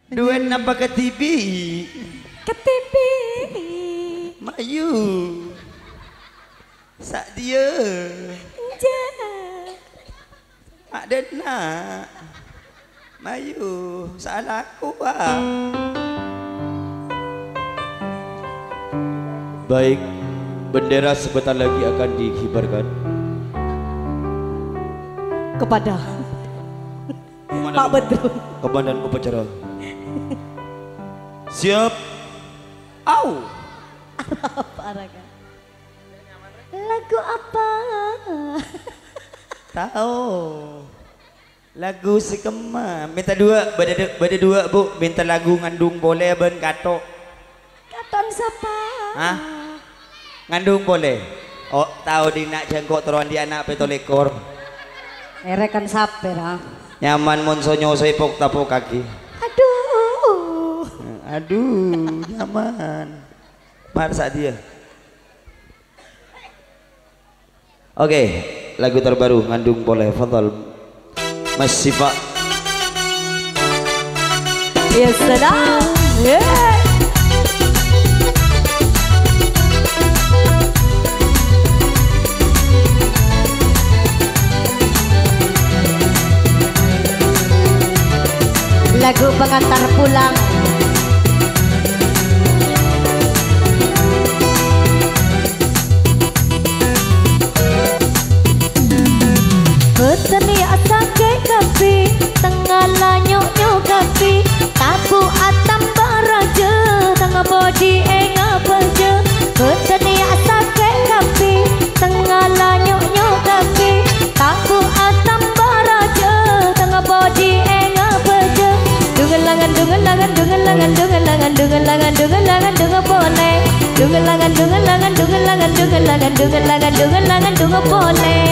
Duet napa ke TV? Ke TV. Mayu. Sak dia. Ada nak. Mayu, salah aku ah. Baik, bendera sebentar lagi akan dikibarkan Kepada Pak Bedrul, Komandan Upacara. Siap. Au. Lagu apa? Tahu. Lagu Sekema. Minta dua, beda dua bu. Minta lagu ngandung boleh ben katok. Katon siapa? Hah? Ngandung boleh. Oh tahu di nak jangkok teruan di anak petolekor. Erekan saper ha. Nyaman monsonyo sepok tapok kaki. Aduh. Aduh, nyaman. Marsa dia. Oke, lagu terbaru ngandung boleh. Fadhal Mas Sipa. Ya salam. Lagu pengantar pulang. Petani asake kapi, tengah lanyok nyok kapi, tabu atam baraja, tengah bodi enga berja. Petani asake kapi, tengah lanyok nyok kapi, tabu atam baraja, tengah bodi enga berja. Dungelangan dungelangan dungelangan dungelangan dungelangan dungelangan dunge boleh. Dungelangan dungelangan dungelangan dungelangan dungelangan dungelangan dunge boleh.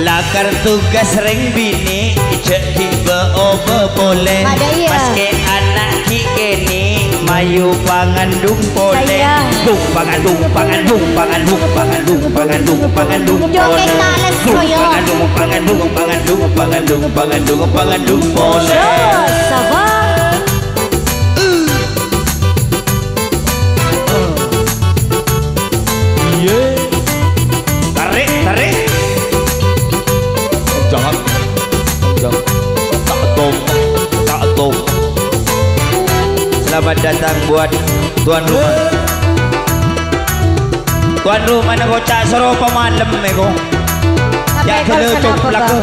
Lakar tugas ring bini cek tiba oba boleh. Maske anak kini mayu pangandung boleh. Dung pangandung pangandung pangandung pangandung pangandung pangandung boleh. Pangandung pangandung pangandung pangandung pangandung pangandung boleh. Selamat datang buat tuan rumah. Tuan rumah nak kocak suruh pemalem meko. Ya kena cok belaka.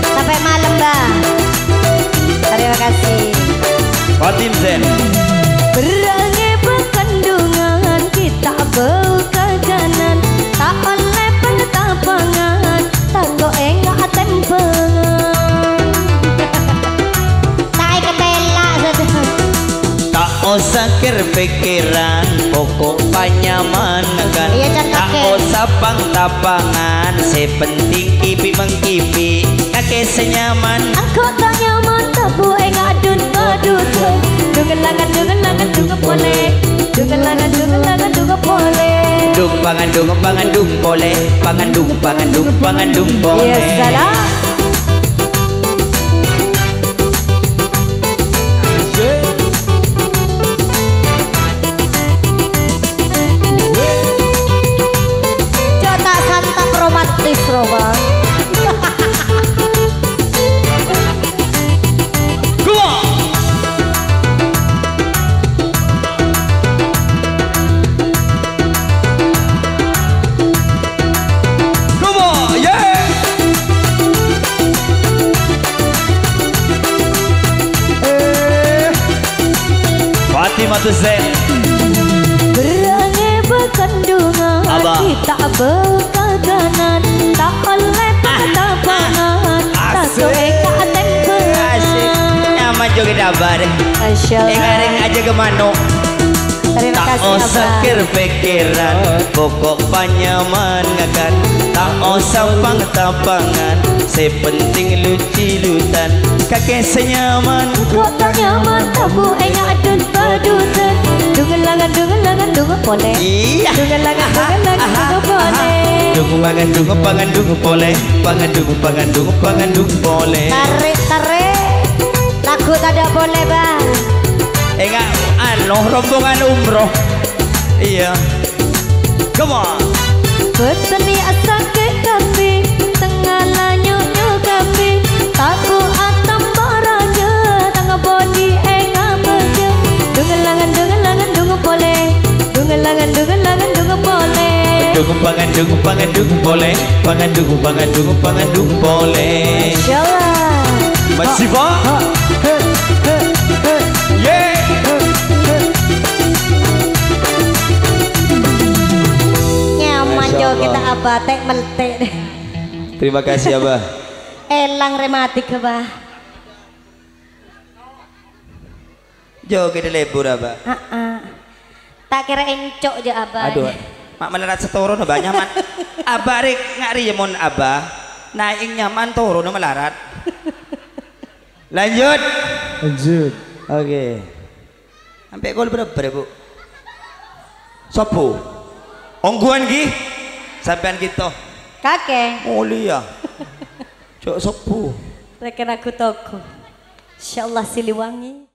Sampai malam bang. Terima kasih. Fatim Zen. Berangi berkandungan kita bau kaganan, tak oleh penetapangan, tanggo enggak tempengan. Tak kebela Tak usah pikiran, pokok panyamankan. Tak usah pang-tapangan, sepenting kipi mengkipi, kakek senyaman. Aku tak nyaman, tabu enggak adun badut. Dungelangan dungelangan dunge boleh. Dungelangan dungelangan dunge boleh. Dung pangandung pangandung boleh. Pangandung pangandung pangandung boleh. Ya salah. Jota santap romantis roba. Zen. Berangi berkandungan, kita berkaganan, tak oleh penetapangan, tak sueka tempengan. Nyaman juga dabar. Engareng aja ke mano. Tak usah pikiran, pokok panyamankan. Tak usah pang-tapangan, sepenting luci-lutan. Kakek senyaman, kok tak nyaman, tabu enggak adun badutan. Dungelangan dungelangan dunge boleh. Dungelangan dungelangan pangandung boleh, pangandung boleh. Tarik lagu tidak boleh bang. Enggak, rombongan umroh. Iya, come on. Beteni asa ke kafe, tengah lanyo kafe, tabu atam baraja, tengah body ngabeja. Dungelangan dungu boleh, dungelangan dungu boleh. Pangandung boleh, pangandung boleh. Insyaallah. Masih Pak? Yeah. Nyaman jo kita abah tek meltek deh. Terima kasih Abah. Elang rematik abah. Jo kita lebur Abah. Tak kira encok je abah. Aduh, mak melerat setoro no banyak man. Abah rek ngari mon Abah. Naik nyaman toro no melarat. Lanjut. Oke. Sampai gol berapa Bu? Sopo? Ongguan ki? Sampean gitu. Kakek. Mulia. Cok sopo? Rekan aku toko. Insyaallah Siliwangi.